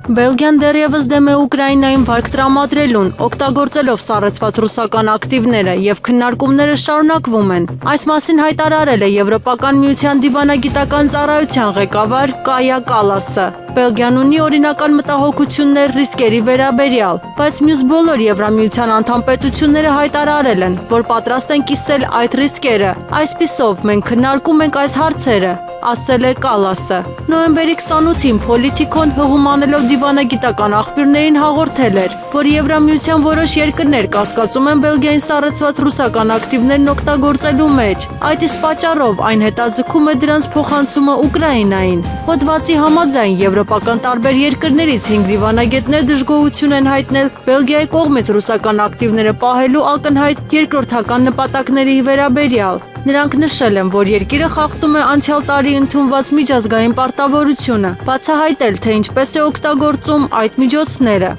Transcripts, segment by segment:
Բելգիան դեռևս դեմ է Ուկրաինային վարկ տրամադրելուն, օգտագործելով սառեցված ռուսական ակտիվները եւ քննարկումները շարունակվում են։ Այս մասին հայտարարել է Եվրոպական միության դիվանագիտական ծառայության ղեկավար Կայա Կալասը։ Բելգիան ունի օրինական մտահոգություններ ռիսկերի վերաբերյալ, բայց մյուս բոլոր Եվրամիության անդամ պետությունները հայտարարել են, որ պատրաստ են կիսել այդ ռիսկերը։ Այսպիսով մենք քննարկում ենք այս հարցերը, ասել է Կալասը։ Նոյեմբերի 28-ին Պոլիտիկոն հղումանելով դիվանագիտական աղբյուրներին հաղորդել էր, որ Եվրամիության որոշ երկրներ կասկածում են Բելգիային սառեցված ռուսական ակտիվներն օգտագործելու մեջ։ Այդ իսկ պատճառով այն հետաձգում է դրանց փոխանցումը Ուկրաինային։ Հոդվածի համաձայն եվրոպական տարբեր երկրներից 5 դիվանագետներ դժգոհություն են հայտնել Բելգիայի կողմից ռուսական ակտիվները պահելու ակնհայտ երկրորդական նպատակների վերաբերյալ։ Նրանք նշել են, որ երկիրը խախտում է անցյալ տարի ընդունված միջազգային պարտավորությունը, բացահայտել, թե ինչպես է օգտագործում այդ միջոցները։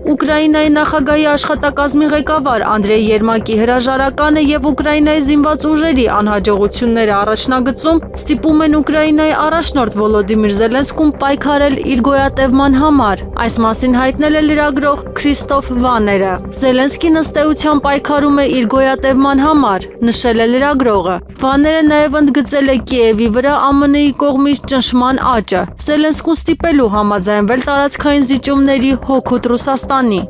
Ուկրաինայի նախագահի աշխատակազմի ղեկավար Անդրեյ Երմակի հրաժարականը եւ Ուկրաինայի զինված ուժերի անհաջողությունները առաջնագծում ստիպում են Ուկրաինայի առաջնորդ Վոլոդիմիր Զելենսկուն պայքարել իր գոյատևման համար։ Այս մասին հայտնել է լրագրող Քրիստոֆ Վաները։ Զելենսկին ըստ էության պայքարում է իր գոյատևման համար, նշել է լրագրողը։ Վաները նաև ընդգծել է Կիևի վրա ԱՄՆ-ի կողմից ճնշման աճը, Զելենսկուն ստիպելու համաձայնվել տարածքային զիջումների հօգուտ Ռուսաստանի։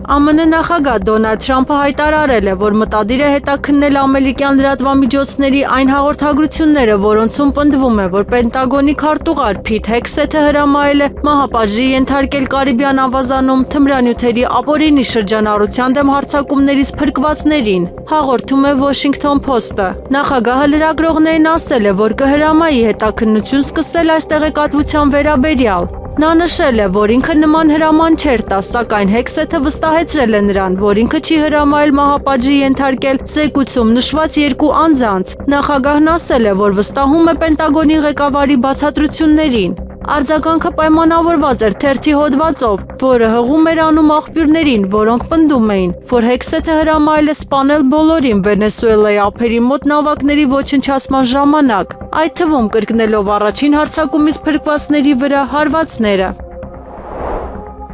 ԱՄՆ նախագահ Դոնալդ Թրամփը հայտարարել է, որ մտադիր է հետաքննել ամերիկյան լրատվամիջոցների այն հաղորդագրությունները, որոնցում պնդվում է, որ Պենտագոնի քարտուղար Փիթ Հեքսեթը հրամայել է մահապատժի ենթարկել Կարիբյան ավազանում թմրանյութերի ապօրինի շրջանառության դեմ հարձակումներից փրկվածներին, հաղորդում է Washington Post-ը։ Նախագահը լրագրողներին ասել է, որ կհրամայի հետաքննություն սկսել այս տեղեկատվության վերաբերյալ։ Նա նշել է, որ ինքը նման հրաման չէր տա, սակայն Հեքսեթը վստահեցրել է նրան, որ ինքը չի հրամայել մահապատժի ենթարկել զեկույցում նշված երկու անձանց։ Նախագահն ասել է, որ վստահում է Պենտագոնի ղեկավարի բացատրություններին։ Արձագանքը պայմանավորված էր թերթի հոդվածով, որը հղում էր անում աղբյուրներին, որոնք պնդում էին, որ Հեքսեթը հրամայել է սպանել բոլորին Վենեսուելայի ափերի մոտ նավակների ոչնչացման ժամանակ, այդ թվում կրկնելով առաջին հարձակումից փրկվածների վրա հարվածները։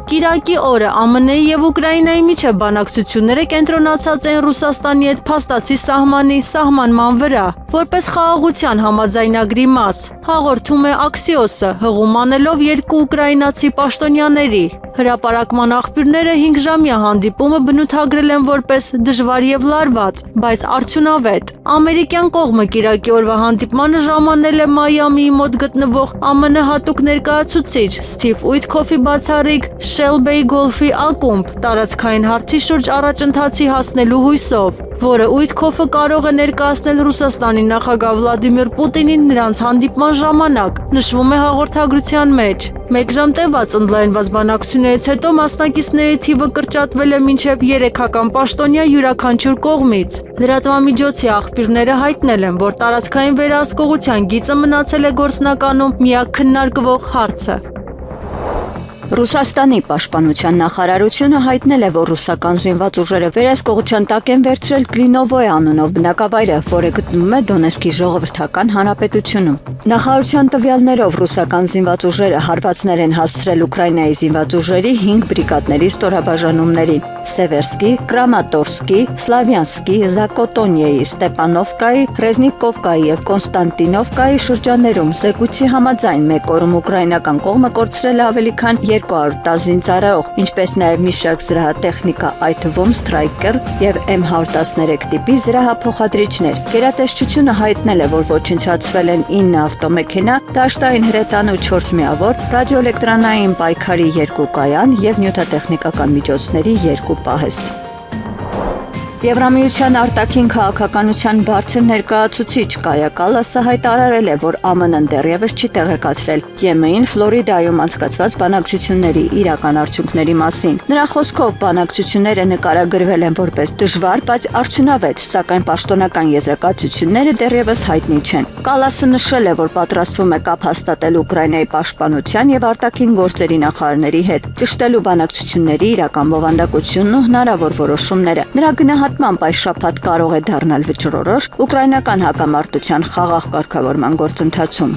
Կիրակի օրը ԱՄՆ-ի եւ Ուկրաինայի միջև բանակցությունները կենտրոնացած են Ռուսաստանի հետ փաստացի սահմանի սահմանման վրա, որպես խաղաղության համաձայնագրի մաս, հաղորդում է Axios-ը, հղումանելով երկու ուկրաինացի պաշտոնյաների։ Հրապարակման աղբյուրները 5-ժամյա հանդիպումը բնութագրել են որպես դժվար եւ լարված, բայց արդյունավետ։ Ամերիկյան կողմը կիրակի օրվա հանդիպմանը ժամանել է Մայամիի մոտ գտնվող ԱՄՆ հատուկ ներկայացուցիչ Սթիվ Ուիթքոֆի բացառիկ Shell Bay Golf-ի ակումբ տարածքային հարցի շուրջ առաջընթացի հասնելու հույսով, որը Ուիթքոֆը կարող է ներկայացնել Ռուսաստանի նախագահ Վլադիմիր Պուտինին նրանց հանդիպման ժամանակ, նշվում է հաղորդագրության մեջ։ Մեկ ժամ տևած ընդլայնված բանակցություններից հետո մասնակիցների թիվը կրճատվել է մինչև 3-ական պաշտոնյա յուրաքանչյուր կողմից։ Լրատվամիջոցի աղբյուրները հայտնել են, որ տարածքային վերահսկողության գիծը մնացել է գործնականում միակ քննարկվող հարցը։ Ռուսաստանի պաշտպանության նախարարությունը հայտնել է, որ ռուսական զինված ուժերը վերահսկողության տակ են վերցրել Կլինովոյ անունով բնակավայրը, որը գտնվում է Դոնեցկի ժողովրդական հանրապետությունում։ Նախարարության տվյալներով ռուսական զինված ուժերը հարվածներ են հասցրել Ուկրաինայի զինված ուժերի 5 բրիգադների ստորաբաժանումներին՝ Սևերսկի, Կրամատորսկի, Սլավյանսկի, Զակոտոնիեի, Ստեպանովկայի, Ռեզնիկովկայի եւ Կոնստանտինովկայի շրջաններում։ Զեկույցի համաձայն մեկ օրում ուկրաինական կողմը կորցրել է ավելի քան 210 զինծառայող, ինչպես նաև մի շարք զրահատեխնիկա, այդ թվում Ստրայքեր եւ M113 տիպի զրահափոխադրիչներ։ Գերատեսչությունը հայտնել է, որ ոչնչացվել են 9 ավտոմեքենա, դաշտային հրետան ու 4 միավոր, ռադիոէլեկտրոնային պայքարի 2 կայան եւ նյութատեխնիկական միջոցների 2 պահեստ։ Եվրամիության արտաքին քաղաքականության բարձր ներկայացուցիչ Կայա Կալասը հայտարարել է, որ ԱՄՆ-ն դեռևս չի տեղեկացրել ԵՄ-ին Ֆլորիդայում անցկացված բանակցությունների իրական արդյունքների մասին։ Նրա խոսքով բանակցությունները նկարագրվել են որպես դժվար, բայց արդյունավետ, սակայն պաշտոնական եզրակացությունները դեռևս հայտնի չեն։ Կալասը նշել է, որ պատրաստվում է կապ հաստատել Ուկրաինայի պաշտպանության եւ արտաքին գործերի նախարարների հետ, ճշտելու բանակցությունների իրական բովանդակությունն ու հնարավոր որոշումները։ Նրա գնահատմամբ այս շաբաթ կարող է դառնալ վճռորոշ ուկրաինական հակամարտության խաղաղ կարգավորման գործընթացում։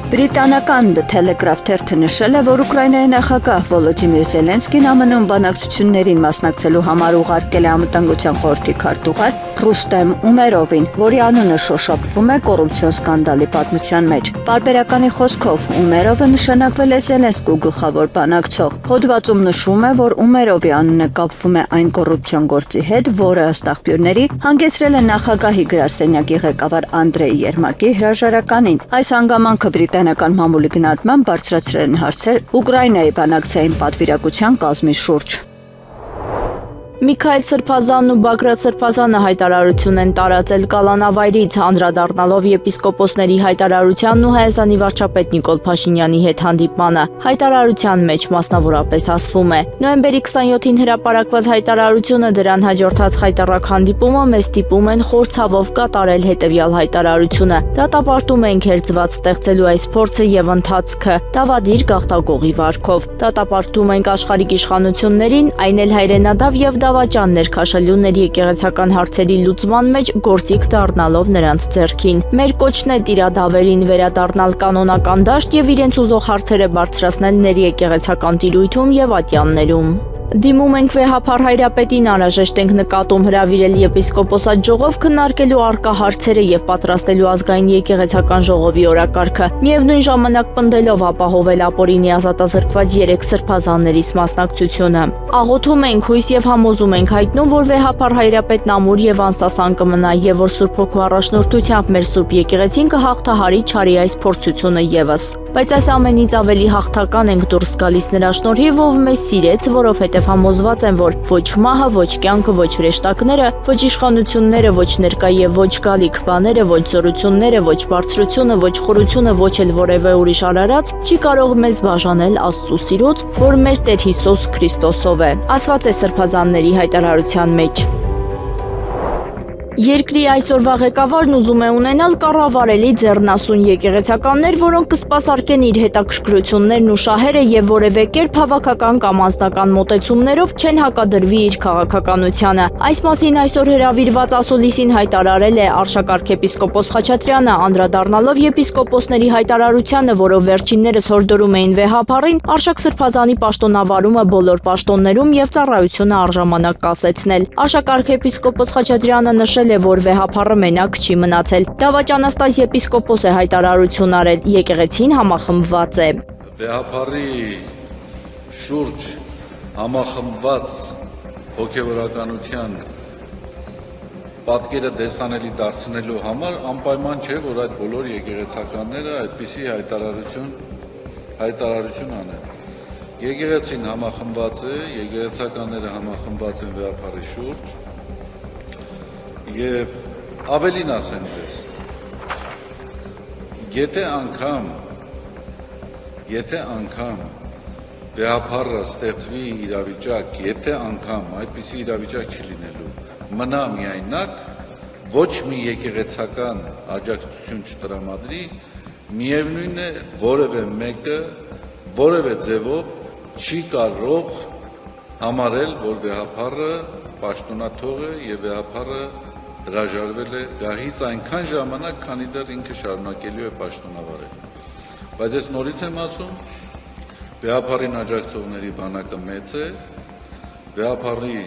Բրիտանական The Telegraph թերթը նշել է, որ Ուկրաինայի նախագահ Վոլոդիմիր Զելենսկին ԱՄՆ-ում բանակցություններին մասնակցելու համար ուղարկել է անվտանգության խորհրդի քարտուղար Ռուստեմ Ումերովին, որի անունը շոշափվում է կոռուպցիոն սկանդալի պատմության մեջ։ Պարբերականի խոսքով Ումերովը նշանակվել է Զելենսկու գլխավոր բանակցող։ Հոդվածում նշվում է, որ Ումերովի անունը կապվում է այն կոռուպցիոն գործի հետ, որը ըստ աղբյուրների հանգեցրել է նախագահի գրասենյակի ղեկավար Անդրեյ Երմակի հրաժարականին։ Այս հանգամանքը բրիտանական մամուլի գնահատմամբ բարձրացրել են հարցեր Ուկրաինայի բանակցային պատվիրակության կազմի շուրջ։ Միքայել Սրբազանն ու Բագրատ Սրբազանը հայտարարություն են տարածել կալանավայրից, անդրադառնալով եպիսկոպոսների հայտարարությանն ու Հայաստանի վարչապետ Նիկոլ Փաշինյանի հետ հանդիպմանը։ Հայտարարության մեջ մասնավորապես ասվում է. նոյեմբերի 27-ին հրապարակված հայտարարությունը դրան հաջորդած խայտառակ հանդիպումը մեզ ստիպում են խորցավով կատարել հետևյալ հայտարարությունը։ Դատապարտում ենք հերձված ստեղծելու այս փորձը եւ ընթացքը դավադիր գաղթակողի վարքով։ Դատապարտում ենք աշխարհիկ իշխանություններին, այն էլ հայրենադավ եւ դավաճան ներքաշելուների եկեղեցական հարցերի լուծման մեջ գործիք դառնալով նրանց ձեռքին։ Մեր կոչն է տիրադավերին վերադառնալ կանոնական դաշտ եւ իրենց ուզող հարցերը բարձրացնել ներեկեղեցական տիրույթում եւ ատյաններում։ Դիմում ենք վեհափառ հայրապետին, անհրաժեշտ ենք նկատում հրավիրել եպիսկոպոսատ ժողով քննարկելու առկա հարցերը եւ պատրաստելու ազգային եկեղեցական ժողովի օրակարգը, միևնույն ժամանակ պնդելով ապահովել ապօրինի ազատազրկված 3 սրբազաններից մասնակցությունը։ Աղոթում ենք, հույս եւ համոզում ենք հայտնում, որ վեհափառ հայրապետն ամուր եւ անսասան կմնա եւ որ Սուրբ Հոգու առաջնորդությամբ մեր Սուրբ եկեղեցին կհաղթահարի չարի այս փորձությունը եւս։ Բայց այս ամենից ավելի հաղթական ենք դուրս գալիս նրա շնորհիվ, ով մեզ սիրեց, որովհետև համոզված եմ, որ ոչ մահը, ոչ կյանքը, ոչ հրեշտակները, ոչ իշխանությունները, ոչ ներկա եւ ոչ գալիք բաները, ոչ զորությունները, ոչ բարձրությունը, ոչ խորությունը, ոչ էլ որևէ ուրիշ արարած չի կարող մեզ բաժանել Աստծո սիրուց, որ մեր Տեր Հիսուս Քրիստոսով է։ Ասված է Սրբազանների հայտարարության մեջ։ Երկրի այսօրվա ղեկավարն ուզում է ունենալ կառավարելի ձեռնասուն եկեղեցականներ, որոնք կսպասարկեն իր հետաքրքրություններն ու շահերը եւ որևէ կերպ հավաքական կամ անձնական մոտեցումներով չեն հակադրվի իր քաղաքականությանը։ Այս մասին այսօր հրավիրված ասուլիսին հայտարարել է Արշակարգ եպիսկոպոս Խաչատրյանը, անդրադառնալով եպիսկոպոսների հայտարարությանը, որով վերջիններս հորդորում էին վեհափառին Արշակ Սրբազանի պաշտոնավարումը բոլոր պաշտոններում եւ ծառայությունը առժամանակ կասեցնել։ Արշակարգ եպիսկոպոս Խաչատրյանը նշել է, որ վեհափառը մենակ չի մնացել։ Դավաճանաստայ եպիսկոպոս է հայտարարություն արել, եկեղեցին համախմբված է։ Վեհափառի շուրջ համախմբված հոգևորականության պատկերը դեսանելի դարձնելու համար անպայման չէ, որ այդ բոլոր եկեղեցականները այդպիսի հայտարարություն անեն։ Եկեղեցին համախմբված է, եկեղեցականները համախմբված են վեհափառի շուրջ։ Եվ ավելին ասեմ ձեզ, եթե անգամ վեհափառը ստեղծվի իրավիճակ, եթե անգամ այդպիսի իրավիճակ չի լինելու, մնա միայնակ, ոչ մի եկեղեցական աջակցություն չտրամադրի, միևնույն է որևէ մեկը, որևէ ձևով չի կարող համարել, որ վեհափառը պաշտոնաթող է եւ վեհափառը հրաժարվել է գահից այնքան ժամանակ, քանի դեռ ինքը շարունակելու է պաշտոնավարել։ Բայց ես նորից եմ ասում, վեհափառին աջակցողների բանակը մեծ է, վեհափառի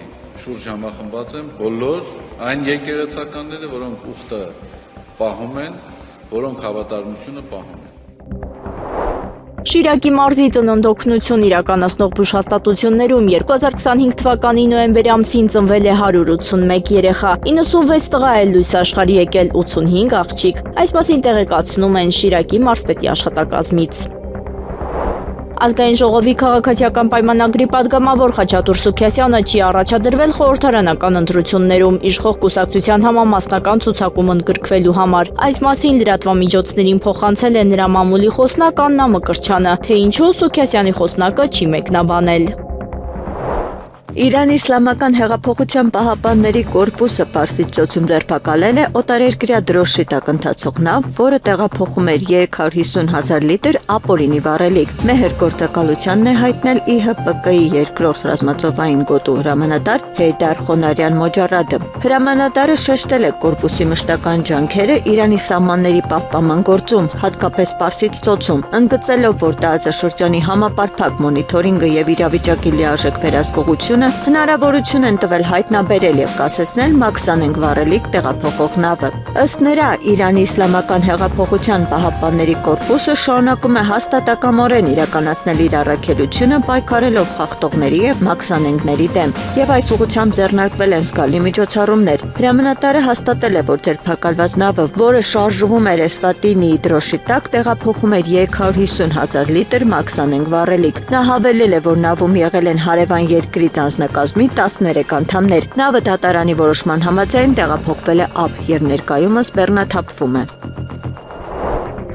շուրջ համախմբված են բոլոր այն եկեղեցականները, որոնք ուխտը պահում են, որոնք հավատարմությունը պահում են։ Շիրակի մարզի ծննդօգնություն իրականացնող բուժհաստատություններում 2025 թվականի նոյեմբերի ամսին ծնվել է 181 երեխա, 96 տղա է լույս աշխարհի եկել, 85 աղջիկ։ Այս մասին տեղեկացնում են Շիրակի մարզպետի աշխատակազմից։ Ազգային ժողովի քաղաքացիական պայմանագրի падգամավոր Խաչատուր Սուքիասյանը չի առաջադրվել խորհրդարանական ընտրություններում իշխող կուսակցության համամասնական ցուցակում ընդգրկվելու համար։ Այս մասին լրատվամիջոցներին փոխանցել է նրա մամուլի խոսնակ Աննա Մկրտչյանը, թե ինչու Սուքիասյանի խոսնակը չի մեկնաբանել։ Իրանի իսլամական հեղափոխության պահապանների կորպուսը Պարսից ծոցում ձերբակալել է օտարերկրյա դրոշի տակ ընթացող նավ, որը տեղափոխում էր 350,000 լիտր ապօրինի վառելիք։ Մեհր գործակալությանն է հայտնել ԻՀՊԿ-ի երկրորդ ռազմածովային գոտու հրամանատար Հեյդար Խոնարյան Մոջարադը։ Հրամանատարը շեշտել է կորպուսի մշտական ջանքերը Իրանի սահմանների պահպանման գործում, հատկապես Պարսից ծոցում, ընդգծելով, որ տարածաշրջանի համապարփակ մոնիթորինգը եւ իրավիճակի լիարժեք վերահսկողությունը հնարավորություն են տվել հայտնաբերել եւ կասեցնել Մաքսանենգ վառելիք տեղափոխող նավը։ Ըստ նրա, Իրանի իսլամական հեղափոխության պահապանների կորպուսը շարունակում է հաստատակամորեն իրականացնել իր առաքելությունը պայքարելով խախտողների եւ Մաքսանենգների դեմ, եւ այս ուղղությամբ ձեռնարկվել են զգալի միջոցառումներ։ Հրամանատարը հաստատել է, որ ձերբակալված նավը, որը շարժվում էր Էսվատինիի դրոշի տակ, տեղափոխում էր 350,000 լիտր Մաքսանենգ վառելիք։ Նա հավելել է, որ նավում եղել են հարևան երկրից անձնակազմի 13 անդամներ։ Նավը դատարանի որոշման համաձայն տեղափոխվել է ափ եւ ներկայումս բեռնաթափվում է։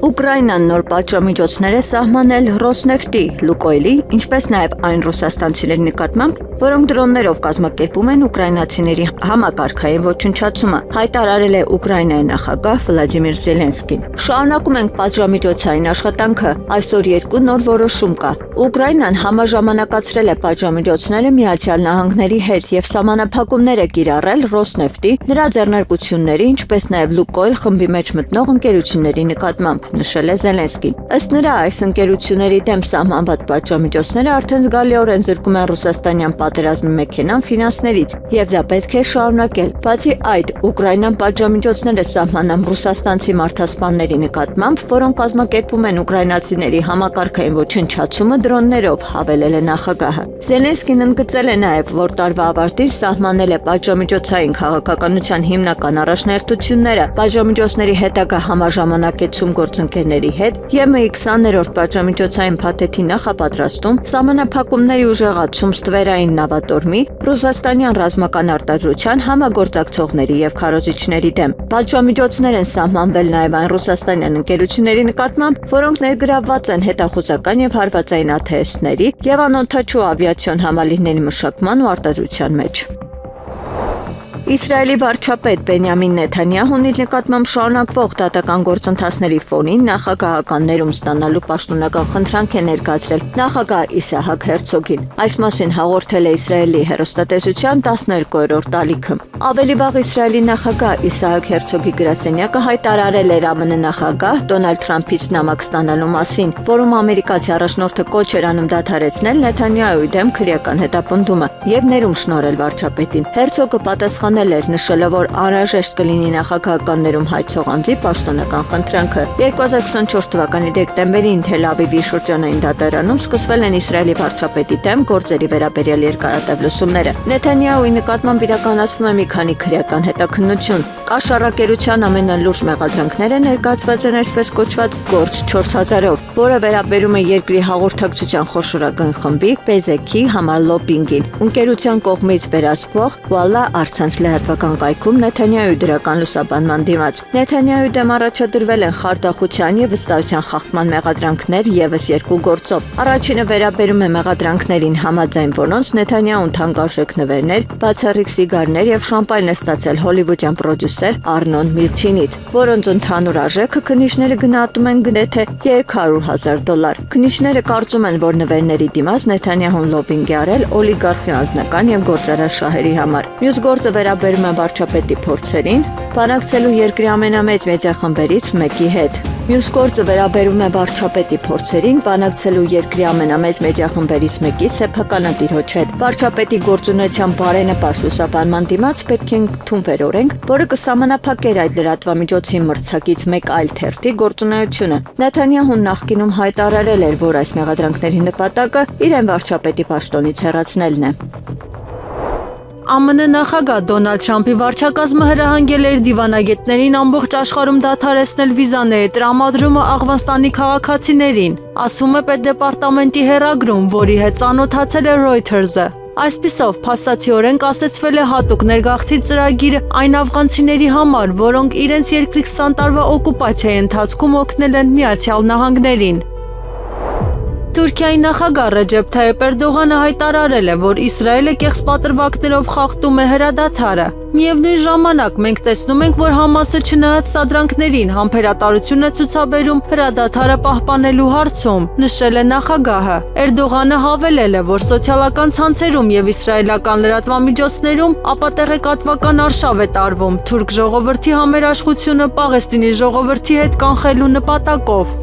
Ուկրաինան նոր պատժամիջոցներ է սահմանել Ռոսնեֆտի, Լուկոյլի, ինչպես նաև այն ռուսաստանցիների նկատմամբ, որոնք դրոններով կազմակերպում են ուկրաինացիների համակարգային ոչնչացումը, հայտարարել է Ուկրաինայի նախագահ Վլադիմիր Զելենսկին։ Շարունակում ենք պատժամիջոցային աշխատանքը, այսօր երկու նոր որոշում կա։ Ուկրաինան համաժամանակացրել է պատժամիջոցները Միացյալ Նահանգների հետ եւ սահմանափակումներ է կիրառել Ռոսնեֆտի, նրա ձեռնարկությունների, ինչպես նաև Լուկոյլ խմբի մեջ մտնող ընկերությունների նկատմամբ, նշել է Զելենսկին։ Ըստ նրա, այս ընկերությունների դեմ սահմանված պատժամիջոցները արդեն զգալիորեն զրկում են ռուսաստանյան պատերազմի մեքենան ֆինանսներից, եւ դա պետք է շարունակել։ Բացի այդ, Ուկրաինան պատժամիջոցներ է սահմանում ռուսաստանցի մարդասպանների նկատմամբ, որոնք կազմակերպում են ուկրաինացիների համակարգային ոչնչացումը դրոններով, հավելել է նախագահը։ Զելենսկին ընդգծել է նաև, որ տարվա ավարտին սահմանել է պատժամիջոցային քաղաքականության հիմնական առաջնահերթությունները, պատժամիջոցների հետագա համաժամանակեցում գործընկերների հետ, ԵՄ-ի 20-րդ պատժամիջոցային փաթեթի նախապատրաստում, սահմանափակումների ուժեղացում ստվերային նավատորմի, ռուսաստանյան ռազմական արտադրության համագործակցողների եւ քարոզիչների դեմ։ Պատժամիջոցներ են սահմանվել նաև այն ռուսաստանյան ընկերությունների նկատմամբ, որոնք ներգրավված են հետախուզական եւ հարվածային ԱԹՍ-ների եւ անօդաչու ավիացիոն համալիրների մշակման ու արտադրության մեջ։ Իսրայելի վարչապետ Բենյամին Նեթանյահուն իր նկատմամբ շարունակվող դատական գործընթացների ֆոնին նախագահականներում ստանալու պաշտոնական խնդրանք է ներկայացրել նախագահ Իսահակ Հերցոգին։ Այս մասին հաղորդել է Իսրայելի հեռուստատեսության 12-րդ ալիքը։ Ավելի վաղ Իսրայելի նախագահ Իսահակ Հերցոգի գրասենյակը հայտարարել էր ԱՄՆ նախագահ Դոնալդ Թրամփից նամակ ստանալու մասին, որում ամերիկացի առաջնորդը կոչ էր անում դադարեցնել Նեթանյահուի դեմ քրեական հետապնդումը եւ ներում շնորհել վարչապետին։ Հերցոգը պատասխանել էր, նշելով, որ անհրաժեշտ կլինի նախագահականներում հայցող անձի պաշտոնական խնդրանքը։ 2024 թվականի դեկտեմբերին Թել Ավիվի շրջանային դատարանում սկսվել են Իսրայելի վարչապետի դեմ գործերի վերաբերյալ երկարատև լսումները։ Նեթանյահուի նկատմամբ իրականացվում է մի քանի քրեական հետաքննություն։ Կաշառակերության ամենալուրջ մեղադրանքները ներկայացված են այսպես կոչված գործ 4000-ով, որը վերաբերում է երկրի հաղորդակցության խոշորագույն խմբի Բեզեքի համար լոբինգին։ Ընկերության կողմից վերահսկվող Վալա առցանց լրատվական կայքում Նեթանյահուի դրական լուսաբանման դիմաց։ Նեթանյահուի դեմ առաջադրվել են խարդախության եւ վստահության խախտման մեղադրանքներ եւս երկու գործով։ Առաջինը վերաբերում է մեղադրանքներին, համաձայն որոնց Նեթանյահուն թանկարժեք նվերներ, բացառիկ սիգարներ եւ շամպայն է ստացել հոլիվուդյան պրոդյուսեր Արնոն Միլչինից, որոնց ընդհանուր արժեքը քննիչները գնահատում են գրեթե $200,000։ Քննիչները կարծում են, որ նվերների դիմաց Նեթանյահուն լոբինգ է արել օլիգարխի անձնական եւ գործարար շահերի համար։ Մյուս գործը վերաբերում է վարչապետի փորձերին բանակցելու երկրի ամենամեծ մեդիախմբերից մեկի հետ։ Մյուս գործը վերաբերում է վարչապետի փորձերին բանակցելու երկրի ամենամեծ մեդիախմբերից մեկի սեփականատիրոջ հետ։ Վարչապետի գործունեության բարենպաստ լուսաբանման դիմաց պետք է ընդունվեր օրենք, որը կսահմանափակեր այդ լրատվամիջոցի մրցակից մեկ այլ թերթի գործունեությունը։ Նեթանյահուն նախկինում հայտարարել էր, որ այս մեղադրանքների նպատակը իրեն վարչապետի պաշտոնից հեռացնելն է։ ԱՄՆ նախագահ Դոնալդ Թրամփի վարչակազմը հրահանգել էր դիվանագետներին ամբողջ աշխարհում դադարեցնել վիզաների տրամադրումը Աղվանստանի քաղաքացիներին, ասվում է պետդեպարտամենտի հեռագրում, որի հետ ծանոթացել է Reuters-ը։ Այսպիսով, փաստացիորեն կասեցվել է հատուկ ներգաղթի ծրագիրը այն աֆղանցիների համար, որոնք իրենց երկրի 20 տարվա օկուպացիայի ընթացքում օգնել են Միացյալ Նահանգներին։ Թուրքիայի նախագահ Ռեջեփ Թայիփ Էրդողանը հայտարարել է, որ Իսրայելը կեղծ պատրվակներով խախտում է հրադադարը։ Միևնույն ժամանակ մենք տեսնում ենք, որ Համասը չնայած սադրանքներին համբերատարություն է ցուցաբերում հրադադարը պահպանելու հարցում, նշել է նախագահը։ Էրդողանը հավելել է, որ սոցիալական ցանցերում եւ իսրայելական լրատվամիջոցներում ապատեղեկատվական արշավ է տարվում թուրք ժողովրդի համերաշխությունը Պաղեստինի ժողովրդի հետ կանխելու նպատակով։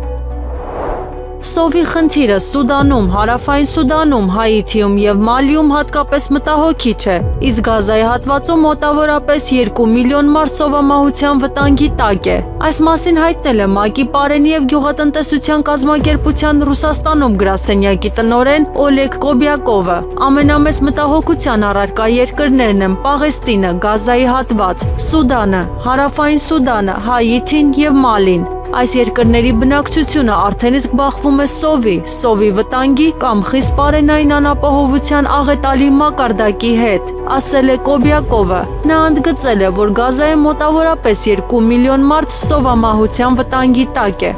Սովի խնդիրը Սուդանում, Հարավային Սուդանում, Հայիթիում եւ Մալիում հատկապես մտահոգիչ է, իսկ Գազայի հատվածում մոտավորապես 2 միլիոն մարդ սովամահության վտանգի տակ է։ Այս մասին հայտնել է ՄԱԿ-ի Պարենի եւ գյուղատնտեսության կազմակերպության Ռուսաստանում գրասենյակի տնօրեն Օլեգ Կոբյակովը։ Ամենամեծ մտահոգության առարկա երկրներն են Պաղեստինը, Գազայի հատված, Սուդանը, Հարավային Սուդանը, Հայիթին եւ Մալին։ Այս երկրների բնակչությունը արդեն իսկ բախվում է սովի վտանգի կամ խիստ պարենային անապահովության աղետալի մակարդակի հետ, ասել է Կոբյակովը։ Նա ընդգծել է, որ Գազայի մոտավորապես 2 միլիոն մարդ սովամահության վտանգի տակ է։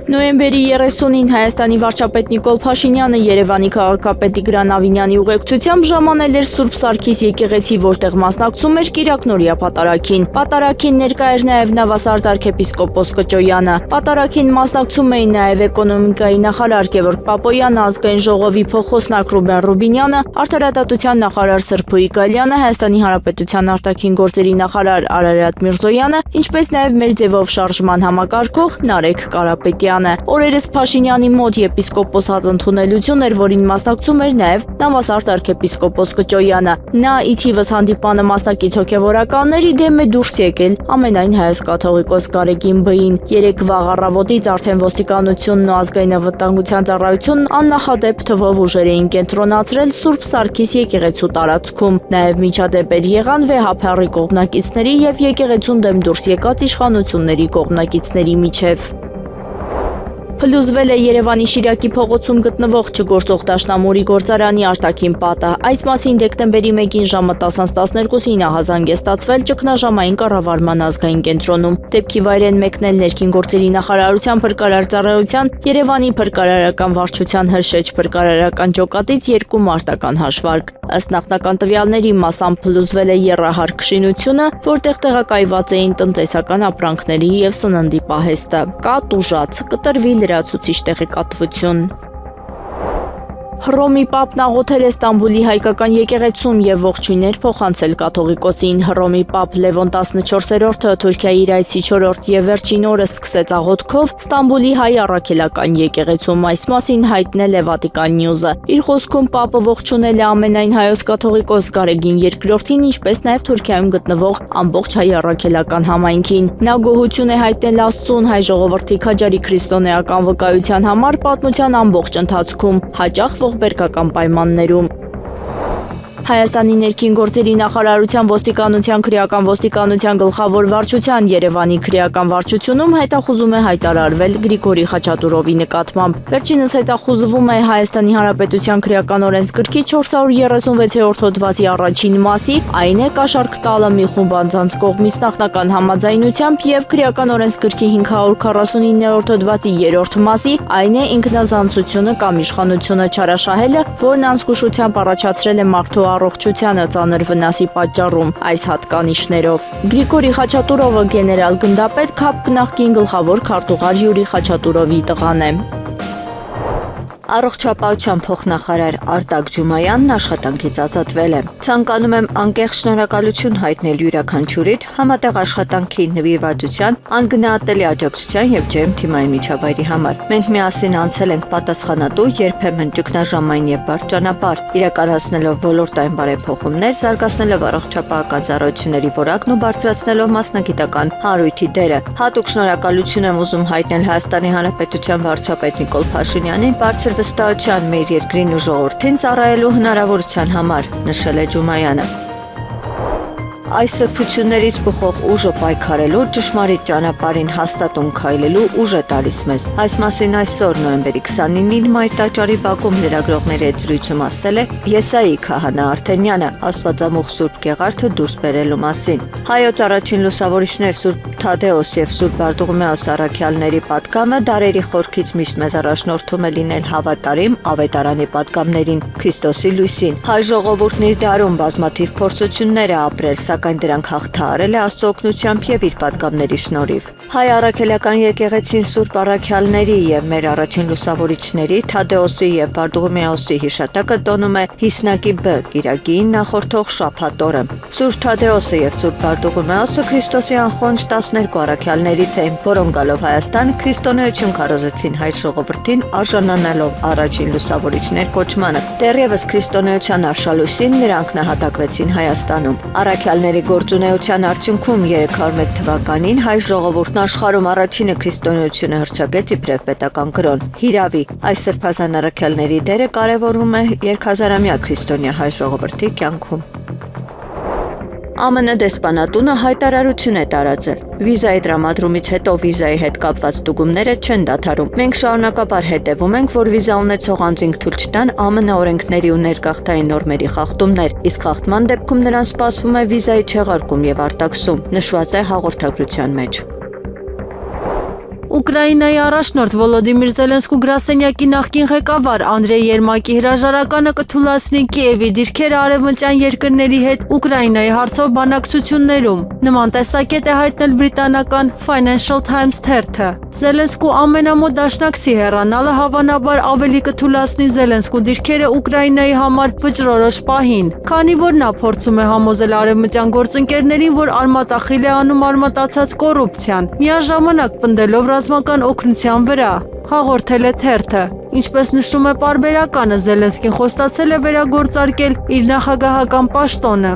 Նոյեմբերի 30-ին Հայաստանի վարչապետ Նիկոլ Փաշինյանը Երևանի քաղաքապետ Տիգրան Ավինյանի ուղեկցությամբ ժամանել էր Սուրբ Սարգիս եկեղեցի, որտեղ մասնակցում էր Կիրակնորիա պատարագին։ Պատարագին ներկա էր նաև Նավասարդ arczepiskopos Կճոյանը։ Պատարագին մասնակցում էին նաև էկոնոմիկայի նախարար Գևորգ Պապոյանը, ազգային ժողովի փոխոսնակ Ռուբեն Ռուբինյանը, արդարադատության նախարար Սրփուի Գալյանը, Հայաստանի Հանրապետության արտաքին գործերի նախարար Արարատ Միրզոյանը, ինչպես նաև մեր ձևով շարժման համակարգող Նարեկ Կարապետյանը։ Օրերս Փաշինյանի մոտ եպիսկոպոսած ընդունելություն էր, որին մասնակցում էր նաև Նավասարդ arczepiskopos Կճոյանը։ Նա ի թիվս հանդիպանը մասնակից հոգևորականների դեմ է դուրս եկել ամենայն հայոց կաթողիկոս Գարեգին Բ-ին։ Երեկ վաղ առավոտից արդեն ոստիկանությունն ու ազգային անվտանգության ծառայությունն աննախադեպ թվով ուժեր էին կենտրոնացրել Սուրբ Սարգիս եկեղեցու տարածքում։ Նաև միջադեպեր եղան վեհափառի կողմնակիցների եւ եկեղեցուն դեմ դուրս եկած իշխանությունների կողմնակիցների միջև։ Փլուզվել է Երևանի Շիրակի փողոցում գտնվող չգործող դաշնամուրի գործարանի արտաքին պատը։ Այս մասին դեկտեմբերի 1-ին ժամը 10:12-ին ահազանգ է ստացվել ճգնաժամային կառավարման ազգային կենտրոնում։ Դեպքի վայր են մեկնել ներքին գործերի նախարարության փրկարար ծառայության, Երևանի փրկարարական վարչության Հրշեջ փրկարարական ջոկատից 2 մարտական հաշվարկ։ Ըստ նախնական տվյալների մասամբ փլուզվել է եռահարկ շինությունը, որտեղ տեղակայված էին տնտեսական ապրանքների եւ սննդի պահեստը։ Կա տուժած, կտրվի լրացուցիչ տեղեկատվություն։ Հռոմի Պապն աղոթել է Ստամբուլի հայկական եկեղեցում եւ ողջույններ փոխանցել կաթողիկոսին։ Հռոմի Պապ Լևոն 14-րդը Թուրքիայի իր այցի 4-րդ եւ վերջին օրը սկսեց աղոթքով Ստամբուլի հայ առաքելական եկեղեցում։ Այս մասին հայտնել է Վատիկան Նյուզը։ Իր խոսքում Պապը ողջունել է ամենայն հայոց կաթողիկոս Գարեգին II-ին, ինչպես նաեւ Թուրքիայում գտնվող ամբողջ հայ առաքելական համայնքին։ Նա գոհություն է հայտնել Աստծուն հայ ժողովրդի քաջարի քրիստոնեական վկայության համար պատմության ամբողջ ընթացքում, հաճախ ողբերգական պայմաններում։ Հայաստանի ներքին գործերի նախարարության ոստիկանության քրեական ոստիկանության գլխավոր վարչության Երևանի քրեական վարչությունում հետախուզում է հայտարարվել Գրիգորի Խաչատուրովի նկատմամբ։ Վերջինս հետախուզվում է Հայաստանի Հանրապետության քրեական օրենսգրքի 436-րդ հոդվածի առաջին մասի, այն է կաշառք տալը մի խումբ անձանց կողմից նախնական համաձայնությամբ եւ քրեական օրենսգրքի 549-րդ հոդվածի 3-րդ մասի, այն է ինքնազանցությունը կամ իշխանությունը չարաշահելը, որն անզգուշությամբ առաջացրել է մարդու առողջությանը ծանր վնասի պատճառում այս հատկանիշներով։ Գրիգորի Խաչատուրովը գեներալ գնդապետ ՔԱՊԿ նախկին գլխավոր քարտուղար Յուրի Խաչատուրովի տղան է։ Առողջապահության փոխնախարար Արտակ Ջումայանն աշխատանքից ազատվել է։ Ցանկանում եմ անկեղծ շնորհակալություն հայտնել յուրաքանչյուրիդ համատեղ աշխատանքի, նվիրվածության, անգնահատելի աջակցության եւ ջերմ թիմային միջավայրի համար։ Մենք միասին անցել ենք պատասխանատու, երբեմն ճգնաժամային եւ բարդ ճանապարհ, իրականացնելով ոլորտային բարեփոխումներ, զարգացնելով առողջապահական ծառայությունների որակն ու բարձրացնելով մասնագիտական հանրույթի դերը։ Հատուկ շնորհակալություն եմ ուզում հայտնել Հայաստանի Հանրապետության վարչապետ Նիկոլ Փաշինյանին բարձր վստահության մեր երկրին ու ժողովրդին ծառայելու հնարավորության համար, նշել է Ջումայանը։ այս սրբություններից բխող ուժը պայքարելու ճշմարիտ ճանապարհին հաստատուն քայլելու ուժ է տալիս մեզ։ Այս մասին այսօր նոյեմբերի 29-ին Մայր տաճարի բակում լրագրողների հետ զրույցում ասել է Եսայի քահանա Արտենյանը Աստվածամուխ Սուրբ Գեղարդը դուրս բերելու մասին։ Հայոց առաջին լուսավորիչներ Սուրբ Թադեոս եւ Սուրբ Բարտողոմեոս առաքյալների պատգամը դարերի խորքից միշտ մեզ առաջնորդում է լինել հավատարիմ ավետարանի պատգամներին Քրիստոսի լույսին։ Հայ ժողովուրդն իր դարում բազմաթիվ փորձություններ է ապրել, սակայն դրանք հաղթահարել է Աստծո օգնությամբ եւ իր պատգամների շնորհիվ։ Հայ առաքելական եկեղեցին Սուրբ առաքյալների եւ մեր առաջին լուսավորիչների Թադեոսի եւ Բարտողոմեոսի հիշատակը տոնում է Հիսնակի Բ կիրակին նախորդող շաբաթ օրը։ Սուրբ Թադեոսը եւ Սուրբ Բարտողոմեոսը Քրիստոսի անխոնջ 12 առաքյալներից էին, որոնք գալով Հայաստան քրիստոնեություն քարոզեցին հայ ժողովրդին արժանանալով առաջին լուսավորիչներ կոչմանը։ Դեռևս քրիստոնեության արշալույսին նրանք նահատակվեցին Հայաստանում։ Առաքյալների գործունեության արդյունքում 301 թվականին հայ ժողովուրդն աշխարհում առաջինը քրիստոնեությունը հռչակեց իբրև պետական կրոն։ Հիրավի, այս սրբազան առաքյալների դերը կարևորվում է երկհազարամյա քրիստոնյա հայ ժողովրդի կյանքում։ ԱՄՆ դեսպանատունը հայտարարություն է տարածել։ Վիզայի տրամադրումից հետո վիզայի հետ կապված ստուգումները չեն դադարում։ Մենք շարունակաբար հետևում ենք, որ վիզա ունեցող անձինք թույլ չտան ԱՄՆ օրենքների ու ներգաղթային նորմերի խախտումներ, իսկ խախտման դեպքում նրան սպասվում է վիզայի չեղարկում եւ արտաքսում, նշված է հաղորդագրության մեջ։ Ուկրաինայի առաջնորդ Վոլոդիմիր Զելենսկու գրասենյակի նախկին ղեկավար Անդրեյ Երմակի հրաժարականը կթուլացնի Կիևի դիրքերը արևմտյան երկրների հետ Ուկրաինայի հարցով բանակցություններում։ Նման տեսակետ է հայտնել բրիտանական Financial Times թերթը։ Զելենսկու ամենամոտ դաշնակցի հեռանալը հավանաբար ավելի կթուլացնի Զելենսկու դիրքերը Ուկրաինայի համար վճռորոշ պահին, քանի որ նա փորձում է համոզել արևմտյան գործընկերներին, որ արմատախիլ է անում արմատացած կոռուպցիան, միաժամանակ պնդելով ռազմական օգնության վրա, հաղորդել է թերթը։ Ինչպես նշում է պարբերականը, Զելենսկին խոստացել է վերագործարկել իր նախագահական պաշտոնը։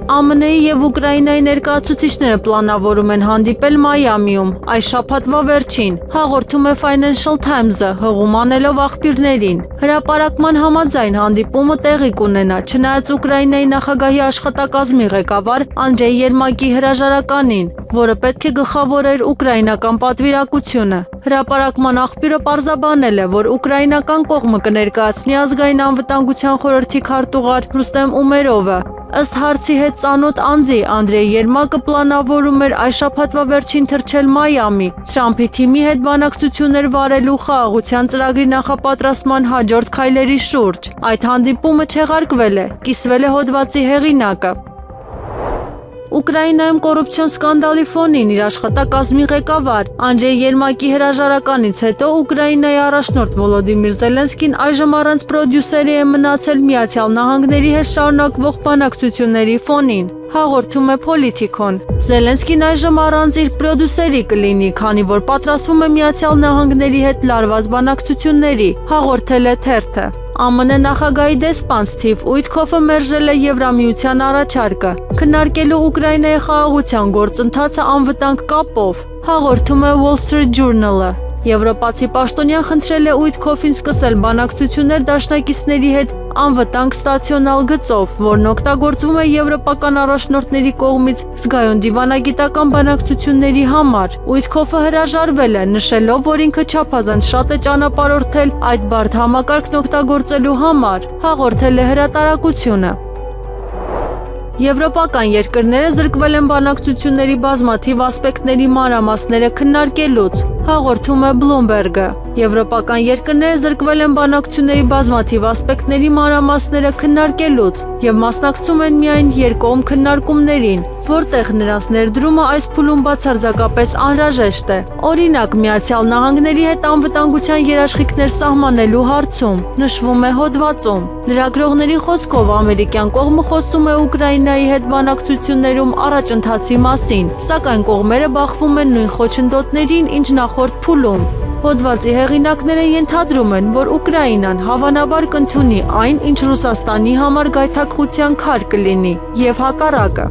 ԱՄՆ-ի եւ Ուկրաինայի ներկայացուցիչները պլանավորում են հանդիպել Մայամիում այս շաբաթվա վերջին, հաղորդում է Financial Times-ը, հղում անելով աղբյուրներին։ Հրապարակման համաձայն հանդիպումը տեղի կունենա, չնայած Ուկրաինայի նախագահի աշխատակազմի ղեկավար Անդրեյ Երմակի հրաժարականին, որը պետք է գլխավորեր ուկրաինական պատվիրակությունը։ Հրապարակման աղբյուրը պարզաբանել է, որ ուկրաինական կողմը կներկայացնի ազգային անվտանգության խորհրդի քարտուղար Ռուստեմ Ումերովը։ Ըստ հարցի հետ ծանոթ անձի Անդրեյ Երմակը պլանավորում էր այս շաբաթվա վերջին թռչել Մայամի, Թրամփի թիմի հետ բանակցություններ վարելու խաղաղության ծրագրի նախապատրաստման հաջորդ քայլերի շուրջ։ Այդ հանդիպումը չեղարկվել է, կիսվել է հոդվածի հեղինակը։ Ուկրաինայում կոռուպցիոն սկանդալի ֆոնին իր աշխատակազմի ղեկավար Անդրեյ Երմակի հրաժարականից հետո Ուկրաինայի առաջնորդ Վոլոդիմիր Զելենսկին այժմ առանց պրոդյուսերի է մնացել Միացյալ Նահանգների հետ շարունակվող բանակցությունների ֆոնին, հաղորդում է Politico-ն։ Զելենսկին այժմ առանց իր պրոդյուսերի կլինի, քանի որ պատրաստվում է Միացյալ Նահանգների հետ լարված բանակցությունների, հաղորդել է թերթը։ ԱՄՆ նախագահի դեսպան Սթիվ Ուիթքոֆը մերժել է Եվրամիության առաջարկը, քննարկելու Ուկրաինայի խաղաղության գործընթացը անվտանգ կապով, հաղորդում է Wall Street Journal-ը։ Եվրոպացի պաշտոնյան խնդրել է Ուիթքոֆին սկսել բանակցություններ դաշնակիցների հետ անվտանգ ստացիոնալ գծով, որն օգտագործվում է եվրոպական առաջնորդների կողմից զգայուն դիվանագիտական բանակցությունների համար։ Ուիթքոֆը հրաժարվել է, նշելով, որ ինքը չափազանց շատ է ճանապարհորդել այդ բարդ համակարգն օգտագործելու համար, հաղորդել է հրատարակությունը։ Եվրոպական երկրները զրկվել են բանակցությունների բազմաթիվ ասպեկտների մանրամասները քննարկելուց, հաղորդում է Bloomberg-ը։ Եվրոպական երկրները զրկվել են բանակցությունների բազմաթիվ ասպեկտների մանրամասները քննարկելուց եւ մասնակցում են միայն երկկողմ քննարկումներին, որտեղ նրանց ներդրումը այս փուլում բացարձակապես անհրաժեշտ է։ Օրինակ, Միացյալ Նահանգների հետ անվտանգության երաշխիքներ սահմանելու հարցում, նշվում է հոդվածում։ Լրագրողների խոսքով ամերիկյան կողմը խոսում է Ուկրաինայի հետ բանակցություններում առաջընթացի մասին, սակայն կողմերը բախվում են նույն խոչընդոտներին, ինչ նախորդ փուլում։ Հոդվածի հեղինակները ենթադրում են, որ Ուկրաինան հավանաբար կընդունի այն, ինչ Ռուսաստանի համար գայթակղության քար կլինի, եւ հակառակը։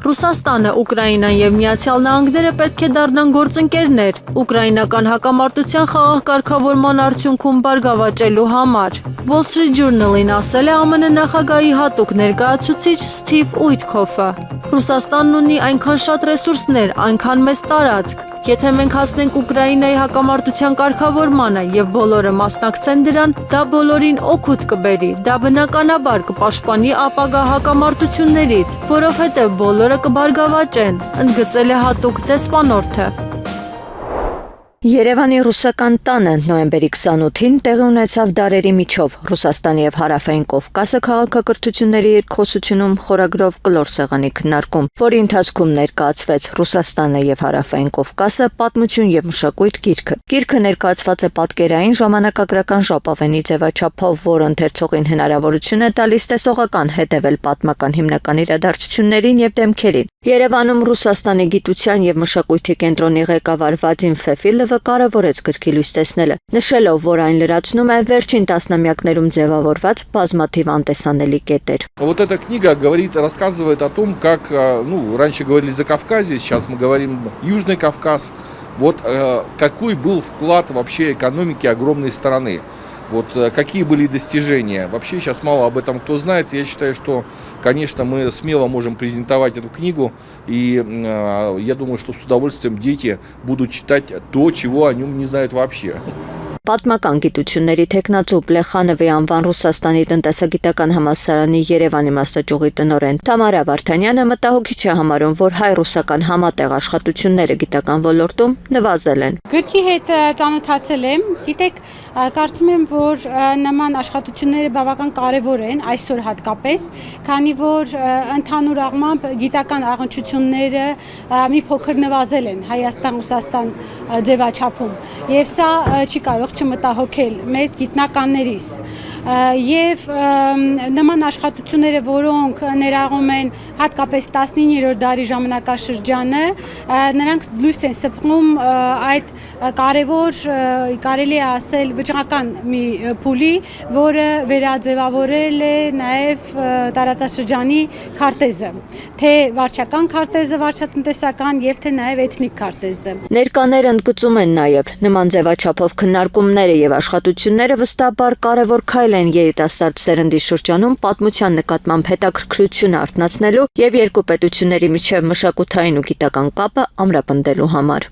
Ռուսաստանը, Ուկրաինան եւ Միացյալ Նահանգները պետք է դառնան գործընկերներ ուկրաինական հակամարտության խաղաղ կարգավորման արդյունքում բարգավաճելու համար։ Wall Street Journal-ին ասել է ԱՄՆ նախագահի հատուկ ներկայացուցիչ Սթիվ Ուիթքոֆը։ Ռուսաստանն ունի այնքան շատ ռեսուրսներ, այնքան մեծ տարածք։ Եթե մենք հասնենք Ուկրաինայի հակամարտության կարգավորմանը եւ բոլորը մասնակցեն դրան, դա բոլորին օգուտ կբերի։ Դա բնականաբար կպաշտպանի ապագա հակամարտություններից, որովհետեւ բոլորը կբարգավաճեն, ընդգծել է հատուկ դեսպանորդը։ Երևանի ռուսական տանը նոյեմբերի 28-ին տեղի ունեցավ դարերի միջով Ռուսաստանի եւ Հարավային Կովկասը քաղաքակրթությունների երկխոսությունում խորագրով կլոր սեղանի քննարկում, որի ընթացքում ներկայացվեց Ռուսաստանը եւ Հարավային Կովկասը պատմություն եւ մշակույթ գիրքը։ Գիրքը ներկայացված է պատկերային ժամանակագրական ժապավենի ձևաչափով, որը ընթերցողին հնարավորություն է տալիս տեսողական հետևել պատմական հիմնական իրադարձություններին եւ դեմքերին։ Երևանում Ռուսաստանի գիտության եւ մշակույթի կենտրոնի ղեկավար Վադիմ Ֆեֆիլովը կարևորեց գրքի լույս տեսնելը, նշելով, որ այն լրացնում է վերջին տասնամյակներում ձևավորված բազմաթիվ անտեսանելի կետեր։ Вот эта книга рассказывает о том, как, раньше говорили Закавказье, сейчас мы говорим Южный Кавказ. Вот какой был вклад вообще экономики огромной страны. Вот какие были достижения. Вообще сейчас мало об этом кто знает. Я считаю, что, конечно, мы смело можем презентовать эту книгу. И я думаю, что с удовольствием дети будут читать то, чего о нем не знают вообще. Պատմական գիտությունների թեկնածու Պլեխանովի անվան Ռուսաստանի տնտեսագիտական համալսարանի Երևանի մասնաճյուղի տնօրեն Թամարա Վարդանյանը մտահոգիչ է համարում, որ հայ-ռուսական համատեղ աշխատությունները գիտական ոլորտում նվազել են։ Գրքի հետ ծանոթացել եմ, գիտեք, կարծում եմ, որ նման աշխատությունները բավական կարևոր են այսօր հատկապես, քանի որ ընդհանուր առմամբ գիտական առնչությունները մի փոքր նվազել են Հայաստան-Ռուսաստան ձևաչափում, եւ սա չի կարող չմտահոգել մեզ գիտնականներիս եւ նման աշխատությունները, որոնք ներառում են հատկապես 19-րդ դարի ժամանակաշրջանը, նրանք լույս են սփռում այդ կարևոր, կարելի է ասել, վճռական մի փուլի, որը վերաձևավորել է նաեւ տարածաշրջանի քարտեզը, թե վարչական քարտեզը, վարչատնտեսական եւ թե նաեւ էթնիկ քարտեզը։ Ներկաները ընդգծում են նաեւ նման ձևաչափով քննարկումները եւ աշխատությունները վստահաբար կարևոր քայլ են երիտասարդ սերնդի շրջանում պատմության նկատմամբ հետաքրքրությունը արթնացնելու եւ երկու պետությունների միջև մշակութային ու գիտական կապը ամրապնդելու համար։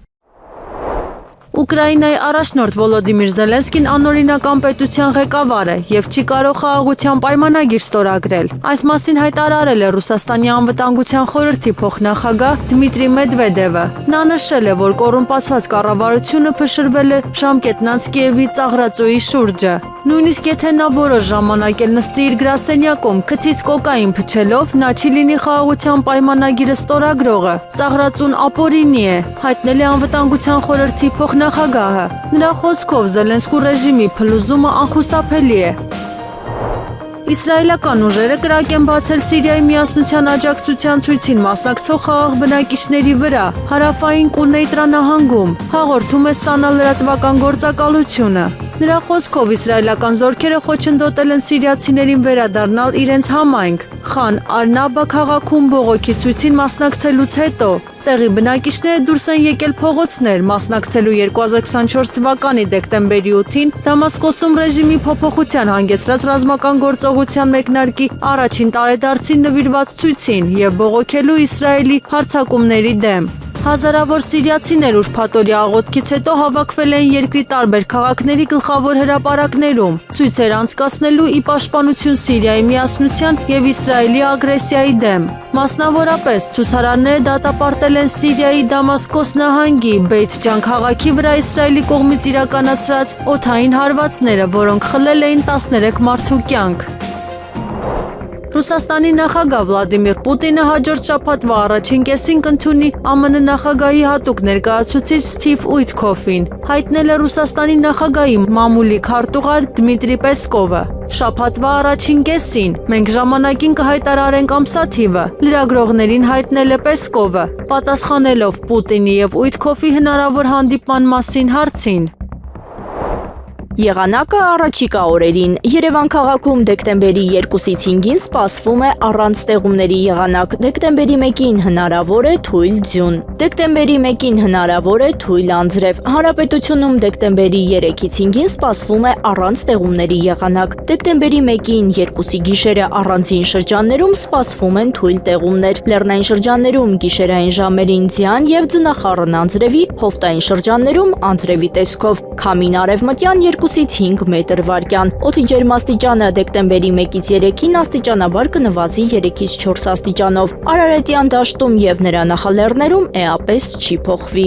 Ուկրաինայի առաջնորդ Վոլոդիմիր Զելենսկին անօրինական պետության ղեկավար է եւ չի կարող խաղաղության պայմանագիր ստորագրել։ Այս մասին հայտարարել է Ռուսաստանի անվտանգության խորհրդի փոխնախագահ Դմիտրի Մեդվեդևը։ Նա նշել է, որ կոռումպացված կառավարությունը փշրվել է ժամկետն անց Կիևի ծաղրածոյի շուրջը։ Նույնիսկ եթե նա որոշ ժամանակ էլ նստի իր գրասենյակում քթից կոկային փչելով, նա չի լինի խաղաղության պայմանագիրը ստորագրողը։ Ծաղրածուն ապօրինի է, հայտնել է անվտանգության խորհրդի փոխնախագահը։ Նրա խոսքով Զելենսկու ռեժիմի փլուզումը անխուսափելի է։ Իսրայելական ուժերը կրակ են բացել Սիրիայի միասնության աջակցության ցույցին մասնակցող խաղաղ բնակիչների վրա հարավային Կունեյտրա նահանգում, հաղորդում է ՍԱՆԱ լրատվական գործակալությունը։ Նրա խոսքով իսրայելական զորքերը խոչընդոտել են սիրիացիներին վերադառնալ իրենց համայնք։ Խան Արնաբա քաղաքում բողոքի ցույցին մասնակցելուց հետո տեղի բնակիչները դուրս են եկել փողոցներ, մասնակցելու 2024 թվականի դեկտեմբերի 8-ին Դամասկոսում ռեժիմի փոփոխության հանգեցրած ռազմական գործողության մեկնարկի առաջին տարեդարձին նվիրված ցույցին եւ բողոքելու Իսրայելի հարձակումների դեմ։ Հազարավոր սիրիացիներ ուրբաթօրյա աղոթքից հետո հավաքվել են երկրի տարբեր քաղաքների գլխավոր հրապարակներում, ցույցեր անցկացնելու ի պաշտպանություն Սիրիայի միասնության եւ Իսրայելի ագրեսիայի դեմ։ Մասնավորապես ցուցարարները դատապարտել են Սիրիայի Դամասկոս նահանգի Բեյթ Ջան քաղաքի վրա Իսրայելի կողմից իրականացրած օդային հարվածները, որոնք խլել էին 13 մարդու կյանք։ Ռուսաստանի նախագահ Վլադիմիր Պուտինը հաջորդ շաբաթվա առաջին կեսին կընդունի ԱՄՆ նախագահի հատուկ ներկայացուցիչ Սթիվ Ուիթքոֆին, հայտնել է Ռուսաստանի նախագահի մամուլի քարտուղար Դմիտրի Պեսկովը։ Շաբաթվա առաջին կեսին մենք ժամանակին կհայտարարենք ամսաթիվը, լրագրողներին հայտնել է Պեսկովը, պատասխանելով Պուտինի եւ Ուիթքոֆի հնարավոր հանդիպման մասին հարցին։ Եղանակը առաջիկա օրերին Երևան քաղաքում դեկտեմբերի 2-ից 5-ին սպասվում է առանց ստեղումների եղանակ, դեկտեմբերի 1-ին հնարավոր է թույլ ձյուն, դեկտեմբերի 1-ին հնարավոր է թույլ անձրև, հանրապետությունում դեկտեմբերի 3-ից 5-ին սպասվում է առանց ստեղումների եղանակ, դեկտեմբերի 1-ին 2-ի գիշերը առանձին շրջաններում սպասվում են թույլ տեղումներ, լեռնային շրջաններում գիշերային ժամերին ձյան եւ ձնախառն անձրևի, հովտային շրջաններում անձրևի տեսքով, քամին արևմտյան 2-ից 5 մետր վարկյան, օդի ջերմաստիճանը դեկտեմբերի 1-ից 3-ին աստիճանաբար կնվազի 3-ից 4 աստիճանով, Արարատյան դաշտում եւ նրա նախալեռներում էապես չի փոխվի։